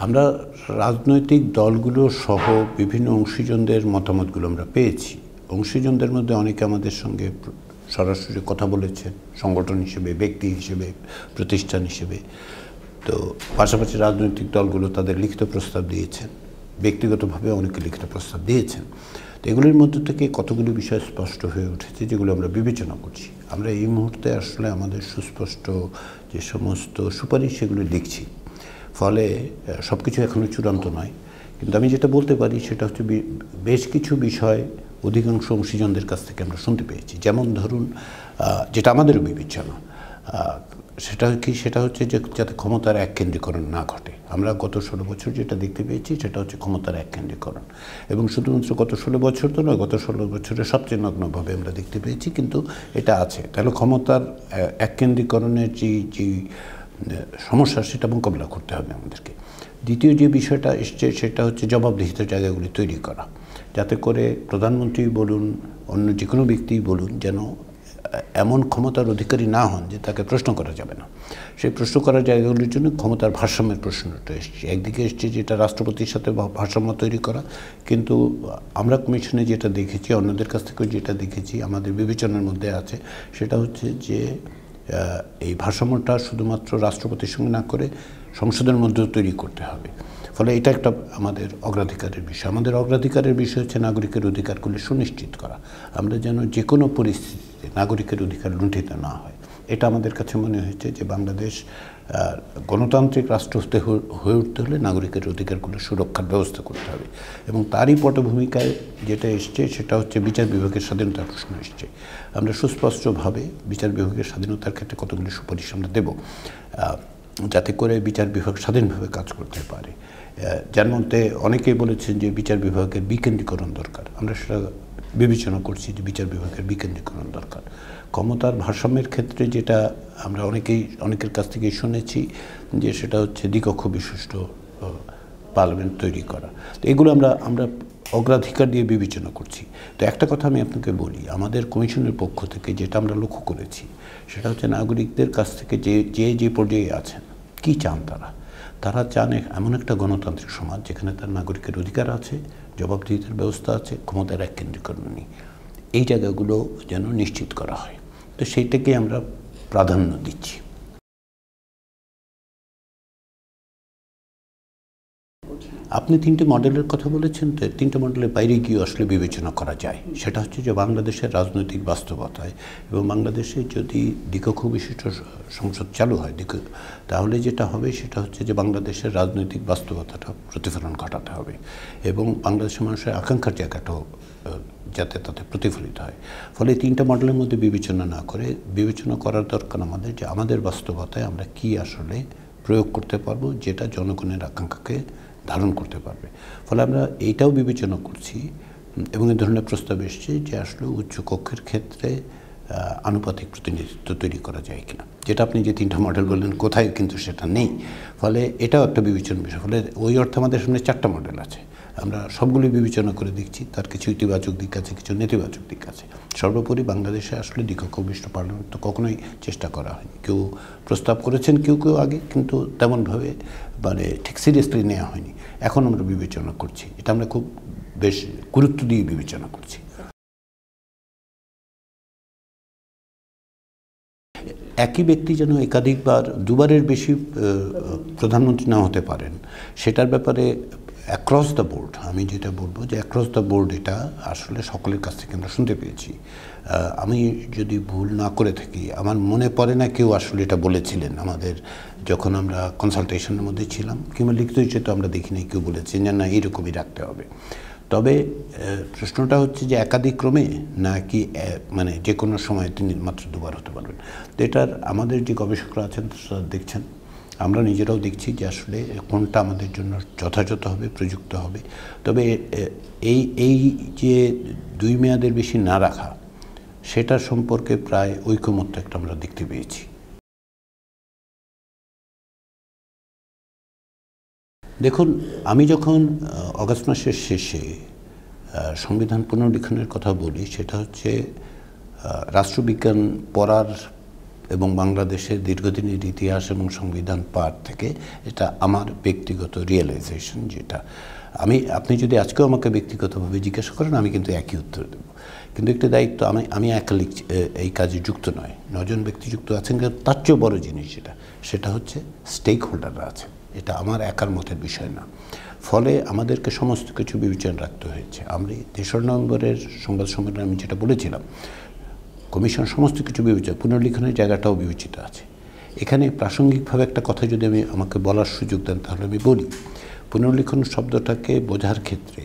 আমরা রাজনৈতিক দলগুলো সহ বিভিন্ন অংশীজনদের মতামতগুলো আমরা পেয়েছি। অংশীজনদের মধ্যে অনেকে আমাদের সঙ্গে সরাসরি কথা বলেছেন, সংগঠন হিসেবে, ব্যক্তি হিসেবে, প্রতিষ্ঠান হিসেবে। তো পাশাপাশি রাজনৈতিক দলগুলো তাদের লিখিত প্রস্তাব দিয়েছেন, ব্যক্তিগতভাবে অনেকে লিখিত প্রস্তাব দিয়েছেন। তো এগুলির মধ্যে থেকে কতগুলি বিষয় স্পষ্ট হয়ে উঠেছে যেগুলো আমরা বিবেচনা করছি। আমরা এই মুহূর্তে আসলে আমাদের সুস্পষ্ট যে সমস্ত সুপারিশ সেগুলো লিখছি, ফলে সব কিছু এখনও চূড়ান্ত নয়। কিন্তু আমি যেটা বলতে পারি সেটা হচ্ছে বেশ কিছু বিষয় অধিকাংশ অংশীজনদের কাছ থেকে আমরা শুনতে পেয়েছি। যেমন ধরুন, যেটা আমাদেরও বিবেচনা, সেটা হচ্ছে যে যাতে ক্ষমতার এককেন্দ্রীকরণ না ঘটে। আমরা গত 16 বছর যেটা দেখতে পেয়েছি সেটা হচ্ছে ক্ষমতার এককেন্দ্রীকরণ, এবং শুধুমাত্র গত 16 বছর তো নয়, গত 16 বছরে সবচেয়ে নগ্নভাবে আমরা দেখতে পেয়েছি, কিন্তু এটা আছে। তাহলে ক্ষমতার এককেন্দ্রীকরণের যে সমস্যা সেটা মোকাবিলা করতে হবে আমাদেরকে। দ্বিতীয় যে বিষয়টা এসছে সেটা হচ্ছে জবাবদিহিতার জায়গাগুলি তৈরি করা, যাতে করে প্রধানমন্ত্রী বলুন, অন্য যে কোনো ব্যক্তি বলুন, যেন এমন ক্ষমতার অধিকারী না হন যে তাকে প্রশ্ন করা যাবে না। সেই প্রশ্ন করার জায়গাগুলির জন্য ক্ষমতার ভারসাম্যের প্রশ্নটা এসছে। একদিকে এসছে যেটা রাষ্ট্রপতির সাথে ভারসাম্য তৈরি করা, কিন্তু আমরা কমিশনে যেটা দেখেছি, অন্যদের কাছ থেকেও যেটা দেখেছি, আমাদের বিবেচনার মধ্যে আছে, সেটা হচ্ছে যে এই ভারসাম্যটা শুধুমাত্র রাষ্ট্রপতির সঙ্গে না করে সংসদের মধ্যেও তৈরি করতে হবে। ফলে এটা একটা আমাদের অগ্রাধিকারের বিষয়। আমাদের অগ্রাধিকারের বিষয় হচ্ছে নাগরিকের অধিকারগুলি সুনিশ্চিত করা। আমরা যেন যে কোনো পরিস্থিতিতে নাগরিকের অধিকার লুণ্ঠিত না হয়। এটা আমাদের কাছে মনে হয়েছে যে বাংলাদেশ গণতান্ত্রিক রাষ্ট্র হয়ে উঠতে হলে নাগরিকের অধিকারগুলো সুরক্ষার ব্যবস্থা করতে হবে। এবং তারই পটভূমিকায় যেটা এসছে সেটা হচ্ছে বিচার বিভাগের স্বাধীনতার প্রশ্ন এসছে। আমরা সুস্পষ্টভাবে বিচার বিভাগের স্বাধীনতার ক্ষেত্রে কতগুলি সুপারিশ আমরা দেব, যাতে করে বিচার বিভাগ স্বাধীনভাবে কাজ করতে পারে। যার মধ্যে অনেকেই বলেছেন যে বিচার বিভাগের বিকেন্দ্রীকরণ দরকার। আমরা সেটা বিবেচনা করছি যে বিচার বিভাগের বিকেন্দ্রীকরণ দরকার। ক্ষমতার ভারসাম্যের ক্ষেত্রে যেটা আমরা অনেকের কাছ থেকেই শুনেছি যে সেটা হচ্ছে দ্বিকক্ষ বিশিষ্ট পার্লামেন্ট তৈরি করা। তো এগুলো আমরা অগ্রাধিকার দিয়ে বিবেচনা করছি। তো একটা কথা আমি আপনাকে বলি, আমাদের কমিশনের পক্ষ থেকে যেটা আমরা লক্ষ্য করেছি সেটা হচ্ছে নাগরিকদের কাছ থেকে যে পর্যায়ে আছেন, কী চান তারা চান এমন একটা গণতান্ত্রিক সমাজ যেখানে তার নাগরিকের অধিকার আছে, জবাবদিহিতার ব্যবস্থা আছে, ক্ষমতার এককেন্দ্রীকরণ নেই। এই জায়গাগুলো যেন নিশ্চিত করা হয়। তো সেইটাকে আমরা প্রাধান্য দিচ্ছি। আপনি 3টে মডেলের কথা বলেছেন, তো 3টে মডেলের বাইরে গিয়ে আসলে বিবেচনা করা যায়। সেটা হচ্ছে যে বাংলাদেশের রাজনৈতিক বাস্তবতায় এবং বাংলাদেশে যদি দ্বিকক্ষ বিশিষ্ট সংসদ চালু হয় তাহলে যেটা হবে সেটা হচ্ছে যে বাংলাদেশের রাজনৈতিক বাস্তবতাটা প্রতিফলন ঘটাতে হবে এবং বাংলাদেশের মানুষের আকাঙ্ক্ষার জায়গাটাও যাতে তাতে প্রতিফলিত হয়। ফলে 3টা মডেলের মধ্যে বিবেচনা না করে বিবেচনা করার দরকার আমাদের যে আমাদের বাস্তবতায় আমরা কি আসলে প্রয়োগ করতে পারবো যেটা জনগণের আকাঙ্ক্ষাকে ধারণ করতে পারবে। ফলে আমরা এইটাও বিবেচনা করছি এবং এই ধরনের প্রস্তাব এসছে যে আসলে উচ্চ কক্ষের ক্ষেত্রে আনুপাতিক প্রতিনিধিত্ব তৈরি করা যায় কিনা, যেটা আপনি যে 3টা মডেল বললেন কোথায় কিন্তু সেটা নেই। ফলে এটাও একটা বিবেচনার বিষয়। ফলে ওই অর্থে আমাদের সামনে 4টা মডেল আছে। আমরা সবগুলি বিবেচনা করে দেখছি, তার কিছু ইতিবাচক দিক আছে, কিছু নেতিবাচক দিক আছে। সর্বোপরি বাংলাদেশে আসলে দ্বিকক্ষ বিশিষ্ট পার্লামেন্ট তো কখনোই চেষ্টা করা হয়নি। কেউ প্রস্তাব করেছেন কেউ আগে, কিন্তু তেমনভাবে ঠিক সিরিয়াসলি নেওয়া হয়নি। এখন আমরা বিবেচনা করছি, এটা আমরা খুব বেশ গুরুত্ব দিয়ে বিবেচনা করছি। একই ব্যক্তি যেন একাধিকবার দুবারের বেশি প্রধানমন্ত্রী না হতে পারেন সেটার ব্যাপারে অ্যাক্রস দ্য বোর্ড আমি যেটা বলবো যে অ্যাক্রস দ্য বোর্ড এটা আসলে সকলের কাছ থেকে আমরা শুনতে পেয়েছি। আমি যদি ভুল না করে থাকি, আমার মনে পড়ে না কেউ আসলে এটা বলেছিলেন আমাদের যখন আমরা কনসালটেশনের মধ্যে ছিলাম, কিংবা লিখিত হিসেবে তো আমরা দেখি নাই কেউ বলেছেন যে না এইরকমই রাখতে হবে। তবে প্রশ্নটা হচ্ছে যে একাধিক্রমে নাকি যে কোনো সময় তিনি মাত্র দুবার হতে পারবেন। তো এটার আমাদের যে গবেষকরা আছেন তারা দেখছেন, আমরা নিজেরাও দেখছি যে আসলে কোনটা আমাদের জন্য যথাযথ হবে, প্রযুক্ত হবে। তবে এই যে 2 মেয়াদের বেশি না রাখা, সেটা সম্পর্কে প্রায় ঐকমত্য একটা আমরা দেখতে পেয়েছি। দেখুন, আমি যখন অগাস্ট মাসের শেষে সংবিধান পুনর্লিখনের কথা বলি, সেটা হচ্ছে রাষ্ট্রবিজ্ঞান পড়ার এবং বাংলাদেশের দীর্ঘদিনের ইতিহাস এবং সংবিধান পাঠ থেকে এটা আমার ব্যক্তিগত রিয়েলাইজেশন। যেটা আপনি যদি আজকেও আমাকে ব্যক্তিগতভাবে জিজ্ঞাসা করেন আমি কিন্তু একই উত্তর দেব। কিন্তু একটা দায়িত্ব আমি একা এই কাজে যুক্ত নয়, 9 জন ব্যক্তি যুক্ত আছেন। কিন্তু তার চেয়েও বড় জিনিস সেটা হচ্ছে স্টেক হোল্ডাররা আছে। এটা আমার একার মতের বিষয় না। ফলে আমাদেরকে সমস্ত কিছু বিবেচনা রাখতে হয়েছে। আমরা 3 নভেম্বরের সংবাদ সম্মেলনে আমি যেটা বলেছিলাম, কমিশন সমস্ত কিছু বিবেচনা, পুনর্লিখনের জায়গাটাও বিবেচিত আছে। এখানে প্রাসঙ্গিকভাবে একটা কথা যদি আমাকে বলার সুযোগ দেন তাহলে আমি বলি, পুনর্লিখন শব্দটাকে বোঝার ক্ষেত্রে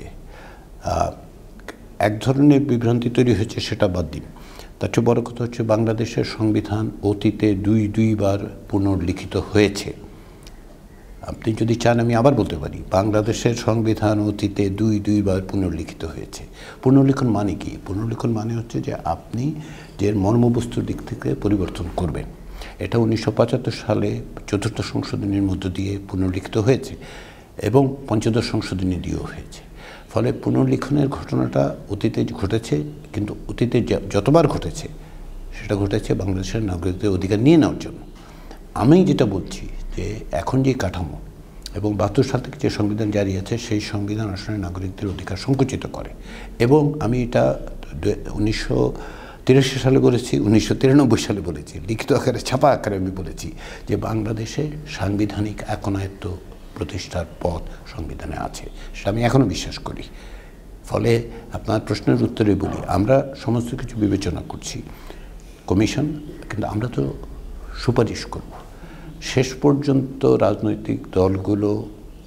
এক ধরনের বিভ্রান্তি তৈরি হয়েছে, সেটা বাদ দিন। তার চেয়ে বড় কথা হচ্ছে বাংলাদেশের সংবিধান অতীতে দুইবার পুনর্লিখিত হয়েছে। আপনি যদি চান আমি আবার বলতে পারি, বাংলাদেশের সংবিধান অতীতে দুইবার পুনর্লিখিত হয়েছে। পুনর্লিখন মানে কি? পুনর্লিখন মানে হচ্ছে যে আপনি যে মর্মবস্তুর দিক থেকে পরিবর্তন করবেন। এটা 1975 সালে 4th সংশোধনীর মধ্য দিয়ে পুনর্লিখিত হয়েছে এবং 5th সংশোধনী দিয়েও হয়েছে। ফলে পুনর্লিখনের ঘটনাটা অতীতে ঘটেছে, কিন্তু অতীতে যতবার ঘটেছে সেটা ঘটেছে বাংলাদেশের নাগরিকদের অধিকার নিয়ে নেওয়ার জন্য। আমি যেটা বলছি যে এখন যে কাঠামো এবং 72 সাল থেকে যে সংবিধান জারি আছে, সেই সংবিধান আসলে নাগরিকদের অধিকার সংকুচিত করে। এবং আমি এটা 1983 সালে বলেছি, 1993 সালে বলেছি, লিখিত আকারে ছাপা আকারে আমি বলেছি যে বাংলাদেশে সাংবিধানিক একনায়ত্ত প্রতিষ্ঠার পথ সংবিধানে আছে। সেটা আমি এখনও বিশ্বাস করি। ফলে আপনার প্রশ্নের উত্তরে বলি, আমরা সমস্ত কিছু বিবেচনা করছি কমিশন, কিন্তু আমরা তো সুপারিশ করব। শেষ পর্যন্ত রাজনৈতিক দলগুলো,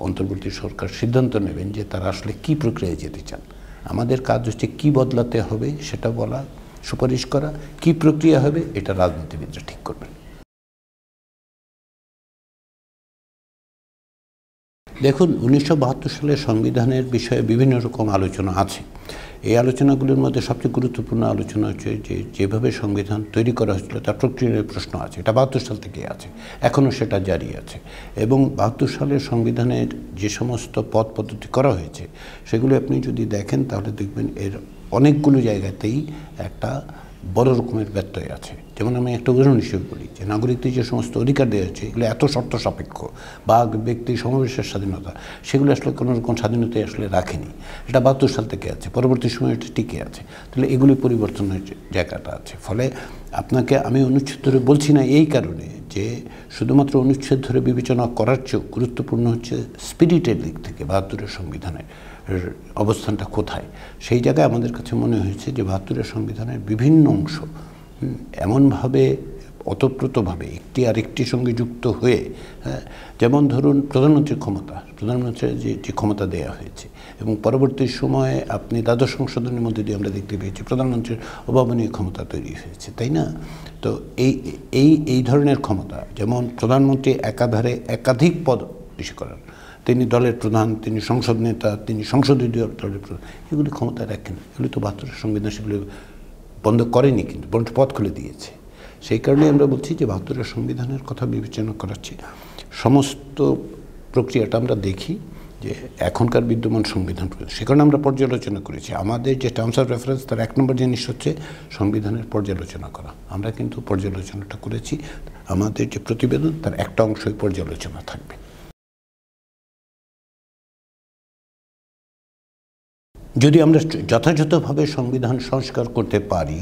অন্তর্বর্তী সরকার সিদ্ধান্ত নেবেন যে তারা আসলে কী প্রক্রিয়ায় যেতে চান। আমাদের কাজ হচ্ছে কী বদলাতে হবে সেটা বলা, সুপারিশ করা। কী প্রক্রিয়া হবে এটা রাজনীতিবিদরা ঠিক করবেন। দেখুন, 1972 সালের সংবিধানের বিষয়ে বিভিন্ন রকম আলোচনা আছে। এই আলোচনাগুলোর মধ্যে সবচেয়ে গুরুত্বপূর্ণ আলোচনা হচ্ছে যে যেভাবে সংবিধান তৈরি করা হয়েছিল তার প্রক্রিয়ার প্রশ্ন আছে। এটা 72 সাল থেকে আছে, এখনও সেটা জারি আছে। এবং 72 সালের সংবিধানের যে সমস্ত পথ পদ্ধতি করা হয়েছে সেগুলো আপনি যদি দেখেন তাহলে দেখবেন এর অনেকগুলো জায়গাতেই একটা বড় রকমের ব্যত্যয় আছে। যেমন আমি একটা উদাহরণ হিসেবে বলি যে নাগরিকদের যে সমস্ত অধিকার দেওয়া হচ্ছে এগুলো এত শর্ত সাপেক্ষ, বা ব্যক্তি সমাবেশের স্বাধীনতা, সেগুলো আসলে কোনো রকম স্বাধীনতাই আসলে রাখেনি। এটা 72 সাল থেকে আছে, পরবর্তী সময়ে এটা টিকে আছে। তাহলে এগুলি পরিবর্তনের জায়গাটা আছে। ফলে আপনাকে আমি অনুচ্ছেদ ধরে বলছি না এই কারণে যে শুধুমাত্র অনুচ্ছেদ ধরে বিবেচনা করার চেয়েও গুরুত্বপূর্ণ হচ্ছে স্পিরিটের দিক থেকে 72-এর সংবিধানের অবস্থানটা কোথায়। সেই জায়গায় আমাদের কাছে মনে হয়েছে যে 72-এর সংবিধানের বিভিন্ন অংশ এমনভাবে ওতপ্রোতভাবে একটি আরেকটির সঙ্গে যুক্ত হয়ে, যেমন ধরুন প্রধানমন্ত্রীর ক্ষমতা, প্রধানমন্ত্রীর যে ক্ষমতা দেওয়া হয়েছে, এবং পরবর্তী সময়ে আপনি দ্বাদশ সংশোধনের মধ্যে দিয়ে আমরা দেখতে পেয়েছি প্রধানমন্ত্রীর অভাবনীয় ক্ষমতা তৈরি হয়েছে, তাই না? তো এই ধরনের ক্ষমতা, যেমন প্রধানমন্ত্রী একাধারে একাধিক পদ বেশি করার, তিনি দলের প্রধান, তিনি সংসদ নেতা, তিনি সংসদীয় দলের প্রধান, এগুলি ক্ষমতা রাখেন। এগুলি তো 72-এর সংবিধান সেগুলি বন্ধ করেনি, কিন্তু বরঞ্চ পথ খুলে দিয়েছে। সেই কারণে আমরা বলছি যে 72-এর সংবিধানের কথা বিবেচনা করাচ্ছি। সমস্ত প্রক্রিয়াটা আমরা দেখি যে এখনকার বিদ্যমান সংবিধান, সে কারণে আমরা পর্যালোচনা করেছি। আমাদের যে টার্মস অফ রেফারেন্স তার 1 নম্বর জিনিস হচ্ছে সংবিধানের পর্যালোচনা করা। আমরা কিন্তু পর্যালোচনাটা করেছি। আমাদের যে প্রতিবেদন তার একটা অংশই পর্যালোচনা থাকবে। যদি আমরা যথাযথভাবে সংবিধান সংস্কার করতে পারি,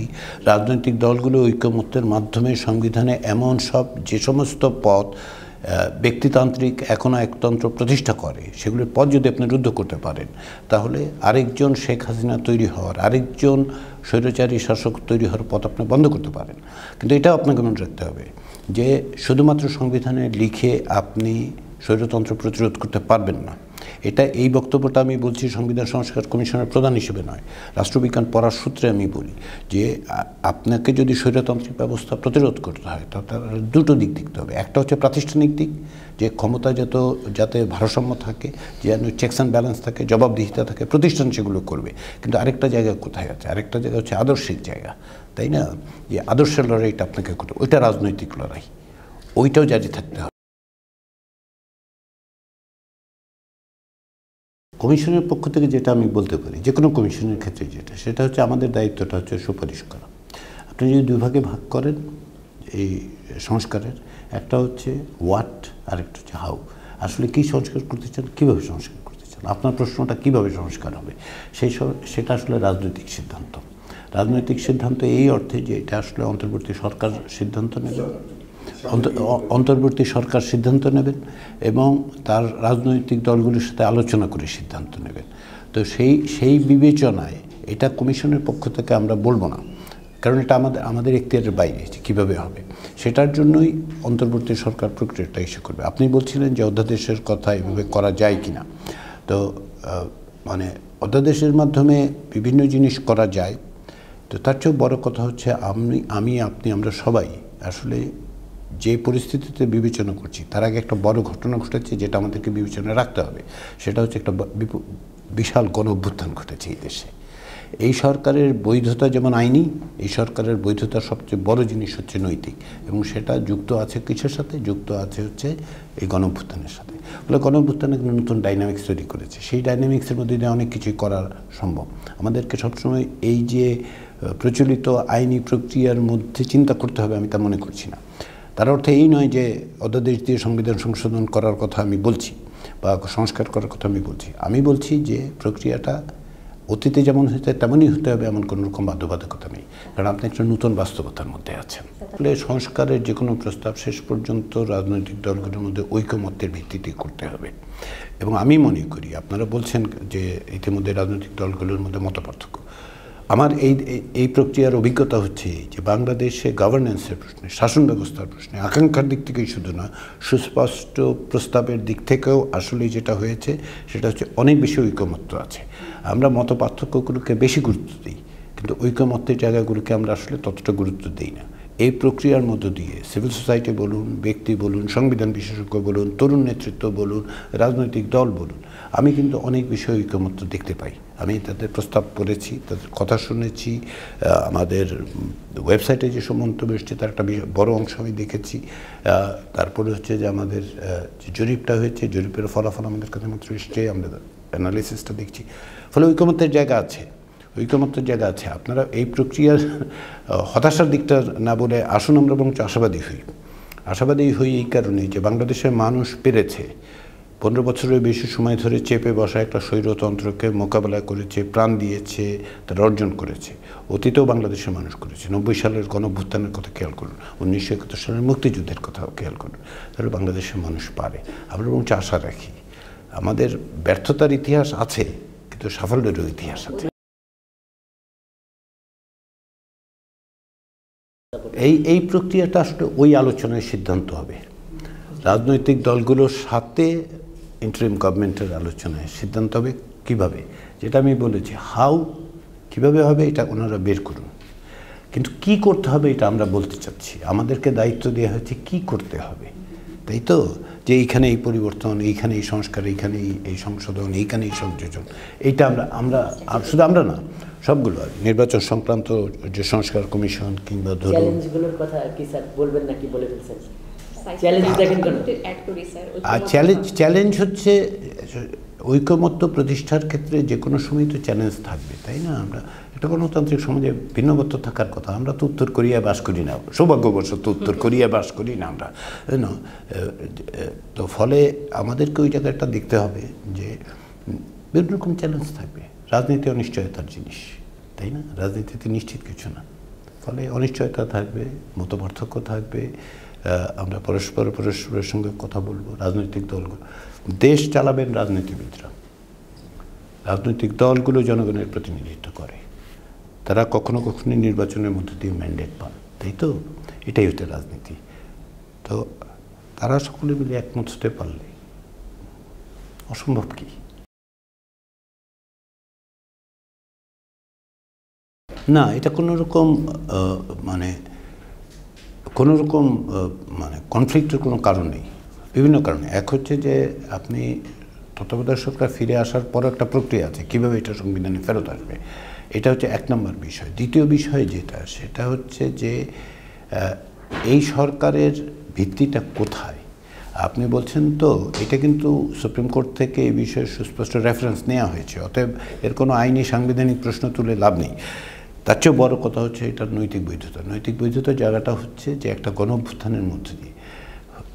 রাজনৈতিক দলগুলো ঐকমত্যের মাধ্যমে সংবিধানে এমন যে সমস্ত পথ ব্যক্তিতান্ত্রিক একনায়কতন্ত্র প্রতিষ্ঠা করে সেগুলোর পথ যদি আপনি রুদ্ধ করতে পারেন, তাহলে আরেকজন শেখ হাসিনা তৈরি হওয়ার, আরেকজন স্বৈরাচারী শাসক তৈরি হওয়ার পথ আপনি বন্ধ করতে পারেন। কিন্তু এটাও আপনাকে মনে রাখতে হবে যে শুধুমাত্র সংবিধানে লিখে আপনি স্বৈরতন্ত্র প্রতিরোধ করতে পারবেন না। এই বক্তব্যটা আমি বলছি সংবিধান সংস্কার কমিশনের প্রধান হিসেবে নয়, রাষ্ট্রবিজ্ঞান পড়ার সূত্রে আমি বলি যে আপনাকে যদি স্বৈরতান্ত্রিক ব্যবস্থা প্রতিরোধ করতে হয় তার দুটো দিক দেখতে হবে। একটা হচ্ছে প্রাতিষ্ঠানিক দিক, যে ক্ষমতা যাতে ভারসাম্য থাকে, যেন চেকস অ্যান্ড ব্যালেন্স থাকে, জবাবদিহিতা থাকে, প্রতিষ্ঠান সেগুলো করবে। কিন্তু আরেকটা জায়গা কোথায় আছে? আরেকটা জায়গা হচ্ছে আদর্শিক জায়গা, তাই না? যে আদর্শের লড়াইটা আপনাকে করতে, ওইটা রাজনৈতিক লড়াই, ওইটাও জারি থাকতে হবে। কমিশনের পক্ষ থেকে যেটা আমি বলতে পারি, যে কোনো কমিশনের ক্ষেত্রে সেটা হচ্ছে আমাদের দায়িত্বটা হচ্ছে সুপারিশ করা। আপনি যদি 2 ভাগে ভাগ করেন, এই সংস্কারের, একটা হচ্ছে হোয়াট আর একটা হচ্ছে হাউ। আসলে কী সংস্কার করতে চান, কীভাবে সংস্কার করতে চান, আপনার প্রশ্নটা কীভাবে সংস্কার হবে, সেটা আসলে রাজনৈতিক সিদ্ধান্ত। রাজনৈতিক সিদ্ধান্ত এই অর্থে যে এটা আসলে অন্তর্বর্তী সরকার সিদ্ধান্ত নেবে, অন্তর্বর্তী সরকার সিদ্ধান্ত নেবেন এবং তার রাজনৈতিক দলগুলির সাথে আলোচনা করে সিদ্ধান্ত নেবেন। তো সেই বিবেচনায় এটা কমিশনের পক্ষ থেকে আমরা বলবো না, কারণ এটা আমাদের এখতিয়ারের বাইরে কীভাবে হবে, সেটার জন্যই অন্তর্বর্তী সরকার প্রক্রিয়াটা ইস্যু করবে। আপনি বলছিলেন যে অধ্যাদেশের কথা এভাবে করা যায় কি না, তো মানে অধ্যাদেশের মাধ্যমে বিভিন্ন জিনিস করা যায়, তো তার চেয়েও বড় কথা হচ্ছে আমি আপনি আমরা সবাই আসলে যে পরিস্থিতিতে বিবেচনা করছি তার আগে একটা বড় ঘটনা ঘটেছে যেটা আমাদেরকে বিবেচনায় রাখতে হবে। সেটা হচ্ছে একটা বিশাল গণ অভ্যুত্থান ঘটেছে এই দেশে। এই সরকারের বৈধতা যেমন আইনি, এই সরকারের বৈধতার সবচেয়ে বড় জিনিস হচ্ছে নৈতিক, এবং সেটা যুক্ত আছে কিসের সাথে, যুক্ত আছে হচ্ছে এই গণ অভ্যুত্থানের সাথে। ফলে গণ অভ্যুত্থান একটা নতুন ডাইনামিক্স তৈরি করেছে, সেই ডাইনামিক্সের মধ্যে দিয়ে অনেক কিছুই করা সম্ভব। আমাদেরকে সবসময় এই যে প্রচলিত আইনি প্রক্রিয়ার মধ্যে চিন্তা করতে হবে আমি তা মনে করছি না। তার অর্থ এই নয় যে অধ্যাদেশ দিয়ে সংবিধান সংশোধন করার কথা আমি বলছি বা সংস্কার করার কথা আমি বলছি যে প্রক্রিয়াটা অতীতে যেমন হয়েছে তেমনই হতে হবে, এমন কোনো রকম বাধ্যবাধকতা নেই, কারণ আপনি একটা নতুন বাস্তবতার মধ্যে আছেন। ফলে সংস্কারের যে কোনো প্রস্তাব শেষ পর্যন্ত রাজনৈতিক দলগুলোর মধ্যে ঐকমত্যের ভিত্তিতে করতে হবে। এবং আমি মনে করি, আপনারা বলছেন যে ইতিমধ্যে রাজনৈতিক দলগুলোর মধ্যে মতপার্থক্য, আমার এই প্রক্রিয়ার অভিজ্ঞতা হচ্ছে যে বাংলাদেশে গভর্নেন্সের প্রশ্নে, শাসন ব্যবস্থার প্রশ্নে, আকাঙ্ক্ষার দিক থেকেই শুধু না, সুস্পষ্ট প্রস্তাবের দিক থেকেও আসলে যেটা হয়েছে সেটা হচ্ছে অনেক বেশি ঐকমত্য আছে। আমরা মত পার্থক্যগুলোকে বেশি গুরুত্ব দিই, কিন্তু ঐকমত্যের জায়গাগুলোকে আমরা আসলে ততটা গুরুত্ব দিই না। এই প্রক্রিয়ার মধ্য দিয়ে সিভিল সোসাইটি বলুন, ব্যক্তি বলুন, সংবিধান বিশেষজ্ঞ বলুন, তরুণ নেতৃত্ব বলুন, রাজনৈতিক দল বলুন, আমি কিন্তু অনেক বিষয়ে ঐকমত্য দেখতে পাই। আমি তাদের প্রস্তাব পড়েছি, তাদের কথা শুনেছি, আমাদের ওয়েবসাইটে যেসব মন্তব্য এসছে তার একটা বড় অংশ আমি দেখেছি। তারপরে হচ্ছে যে আমাদের যে জরিপটা হয়েছে, জরিপের ফলাফল আমাদের কাছে মাত্র এসছে, আমরা অ্যানালিসিসটা দেখছি। ফলে ঐকমত্যের জায়গা আছে, ঐকমত্যের জায়গা আছে। আপনারা এই প্রক্রিয়ার হতাশার দিকটা না বলে আসুন আমরা বরঞ্চ আশাবাদী হই। আশাবাদী হই এই কারণে যে বাংলাদেশের মানুষ পেরেছে 15 বছরের বেশি সময় ধরে চেপে বসা একটা স্বৈরতন্ত্রকে মোকাবেলা করেছে, প্রাণ দিয়েছে, তারা অর্জন করেছে। অতীতেও বাংলাদেশের মানুষ করেছে। 90 সালের গণঅভ্যুত্থানের কথা খেয়াল করুন, 1971 সালের মুক্তিযুদ্ধের কথাও খেয়াল করুন, তাহলে বাংলাদেশের মানুষ পারে। আমরা বরঞ্চ আশা রাখি। আমাদের ব্যর্থতার ইতিহাস আছে, কিন্তু সাফল্যেরও ইতিহাস আছে। এই প্রক্রিয়াটা আসলে ওই আলোচনায় সিদ্ধান্ত হবে, রাজনৈতিক দলগুলোর সাথে ইন্টারিম গভর্নমেন্টের আলোচনায় সিদ্ধান্ত হবে কীভাবে, যেটা আমি বলেছি। হাউ কীভাবে হবে এটা ওনারা বের করুন, কিন্তু কি করতে হবে এটা আমরা বলতে চাচ্ছি। আমাদেরকে দায়িত্ব দেওয়া হয়েছে কি করতে হবে, তাই তো, যে এইখানে এই পরিবর্তন, এইখানে এই সংস্কার, এইখানে এই সংশোধন, এইখানে এই সংযোজন, এইটা আমরা শুধু আমরা না, সবগুলো নির্বাচন সংক্রান্ত যে সংস্কার কমিশন কিংবা ধরুন চ্যালেঞ্জগুলোর কথা কি স্যার বলবেন নাকি বলে ফেলছেন? চ্যালেঞ্জ হচ্ছে ঐকমত্য প্রতিষ্ঠার ক্ষেত্রে যে কোনো সময় তো চ্যালেঞ্জ থাকবে, তাই না? আমরা একটা গণতান্ত্রিক সমাজে ভিন্নমত্য থাকার কথা। আমরা তো উত্তর কোরিয়ায় বাস করি না, সৌভাগ্যবশত উত্তর কোরিয়ায় বাস করি না আমরা, তো ফলে আমাদেরকে ওই জায়গাটা দেখতে হবে যে বিভিন্ন রকম চ্যালেঞ্জ থাকবে। রাজনীতি অনিশ্চয়তার জিনিস, তাই না? রাজনীতিতে নিশ্চিত কিছু না, ফলে অনিশ্চয়তা থাকবে, মতপার্থক্য থাকবে। আমরা পরস্পরের সঙ্গে কথা বলবো। রাজনৈতিক দলগুলো, দেশ চালাবেন রাজনীতিবিদরা, রাজনৈতিক দলগুলো জনগণের প্রতিনিধিত্ব করে, তারা কখনো কখনোই নির্বাচনের মধ্যে দিয়ে ম্যান্ডেট পান, তাই তো? এটাই হচ্ছে রাজনীতি। তো তারা সকলে মিলে একমত হতে পারলে অসম্ভব কি? না, এটা কোনো রকম মানে কনফ্লিক্টের কোনো কারণ নেই, বিভিন্ন কারণে। এক হচ্ছে যে আপনি তত্ত্বাবধায়ক সরকার ফিরে আসার পর একটা প্রক্রিয়া আছে, কীভাবে এটা সংবিধানে ফেরত আসবে, এটা হচ্ছে 1 নম্বর বিষয়। দ্বিতীয় বিষয় যেটা, সেটা হচ্ছে যে এই সরকারের ভিত্তিটা কোথায়। আপনি বলছেন তো, এটা কিন্তু সুপ্রিম কোর্ট থেকে এই বিষয়ে সুস্পষ্ট রেফারেন্স নেওয়া হয়েছে, অতএব এর কোনো আইনি সাংবিধানিক প্রশ্ন তুলে লাভ নেই। তার চেয়েও বড় কথা হচ্ছে এটার নৈতিক বৈধতা। নৈতিক বৈধতার জায়গাটা হচ্ছে যে একটা গণঅভ্যুত্থানের মধ্যে দিয়ে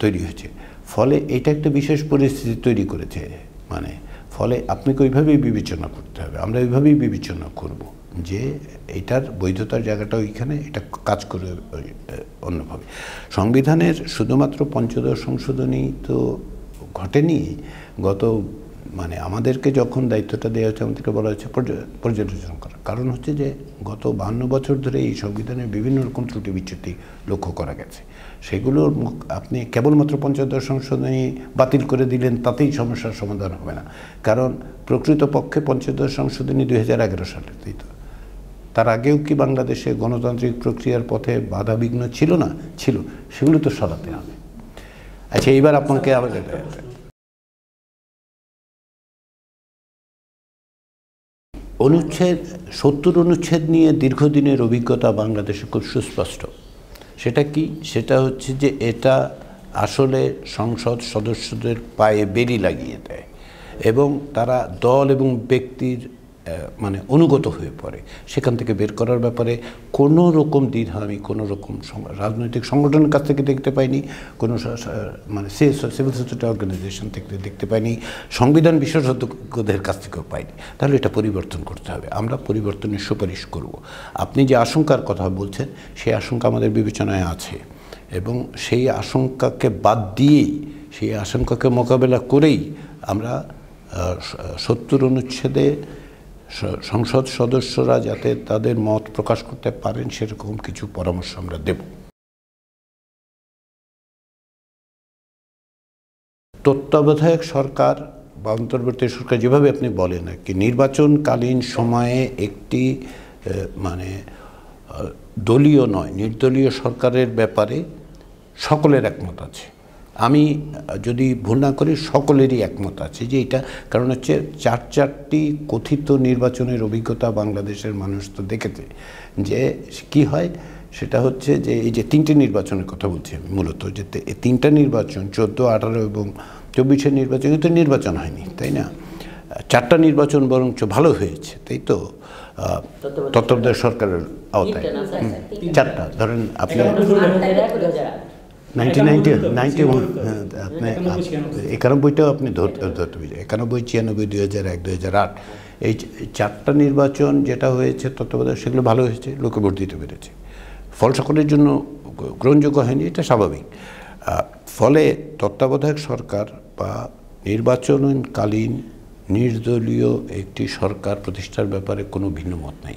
তৈরি হয়েছে, ফলে এটা একটা বিশেষ পরিস্থিতি তৈরি করেছে। মানে ফলে আপনাকে ওইভাবেই বিবেচনা করতে হবে, আমরা ওইভাবেই বিবেচনা করব যে এটার বৈধতার জায়গাটা ওইখানে, এটা কাজ করে অন্যভাবে। সংবিধানের শুধুমাত্র পঞ্চদশ সংশোধনী তো ঘটেনি। গত মানে আমাদেরকে যখন দায়িত্বটা দেওয়া হচ্ছে, আমাদেরকে বলা হচ্ছে পর্যালোচনা করা। কারণ হচ্ছে যে গত 52 বছর ধরে এই সংবিধানের বিভিন্ন রকম ত্রুটি বিচ্যুতি লক্ষ্য করা গেছে। সেগুলোর আপনি কেবলমাত্র পঞ্চদশ সংশোধনী বাতিল করে দিলেন তাতেই সমস্যার সমাধান হবে না। কারণ প্রকৃতপক্ষে পঞ্চদশ সংশোধনী 2011 সালে, তাই তো? তার আগেও কি বাংলাদেশে গণতান্ত্রিক প্রক্রিয়ার পথে বাধা বিঘ্ন ছিল না? ছিল। সেগুলো তো সরাতে হবে। আচ্ছা, এইবার আপনাকে আবার অনুচ্ছেদ 70 অনুচ্ছেদ নিয়ে দীর্ঘদিনের অভিজ্ঞতা বাংলাদেশে খুব সুস্পষ্ট। সেটা কি? সেটা হচ্ছে যে এটা আসলে সংসদ সদস্যদের পায়ে বেড়ি লাগিয়ে দেয় এবং তারা দল এবং ব্যক্তির মানে অনুগত হয়ে পড়ে। সেখান থেকে বের করার ব্যাপারে কোনো রকম দ্বিধা আমি কোনো রকম রাজনৈতিক সংগঠনের কাছ থেকে দেখতে পাইনি, কোনো মানে সিভিল সোসাইটি অর্গানাইজেশন থেকে দেখতে পাইনি, সংবিধান বিশেষজ্ঞদের কাছ থেকেও পাইনি। তাহলে এটা পরিবর্তন করতে হবে। আমরা পরিবর্তনের সুপারিশ করব। আপনি যে আশঙ্কার কথা বলছেন সেই আশঙ্কা আমাদের বিবেচনায় আছে এবং সেই আশঙ্কাকে বাদ দিয়েই, সেই আশঙ্কাকে মোকাবেলা করেই আমরা 70 অনুচ্ছেদে সংসদ সদস্যরা যাতে তাদের মত প্রকাশ করতে পারেন সেরকম কিছু পরামর্শ আমরা দেব। তত্ত্বাবধায়ক সরকার বা অন্তর্বর্তী সরকার যেভাবে আপনি বলেন আর কি, নির্বাচনকালীন সময়ে একটি মানে দলীয় নয় নির্দলীয় সরকারের ব্যাপারে সকলের একমত আছে। আমি যদি ভুল না করি সকলেরই একমত আছে যে এটা, কারণ হচ্ছে 4টি কথিত নির্বাচনের অভিজ্ঞতা বাংলাদেশের মানুষ তো দেখেছে যে কি হয়। সেটা হচ্ছে যে এই যে 3টে নির্বাচনের কথা বলছি আমি মূলত, যে 3টা নির্বাচন 14, 18 এবং 24-এর নির্বাচন, কিন্তু নির্বাচন হয়নি, তাই না? 4টা নির্বাচন বরঞ্চ ভালো হয়েছে, তাই তো? তত্ত্বাবধায়ক সরকারের আওতায় 4টা ধরেন আপনি 91 আপনি 91টাও আপনি ধরতে 91, 96, 2001, 2008 এই 4টা নির্বাচন যেটা হয়েছে তত্ত্বাবধায়ক, সেগুলো ভালো হয়েছে, লোকে ভোট দিতে পেরেছে। ফল সকলের জন্য গ্রহণযোগ্য হয়নি, এটা স্বাভাবিক। ফলে তত্ত্বাবধায়ক সরকার বা নির্বাচনকালীন নির্দলীয় একটি সরকার প্রতিষ্ঠার ব্যাপারে কোনো ভিন্ন মত নাই।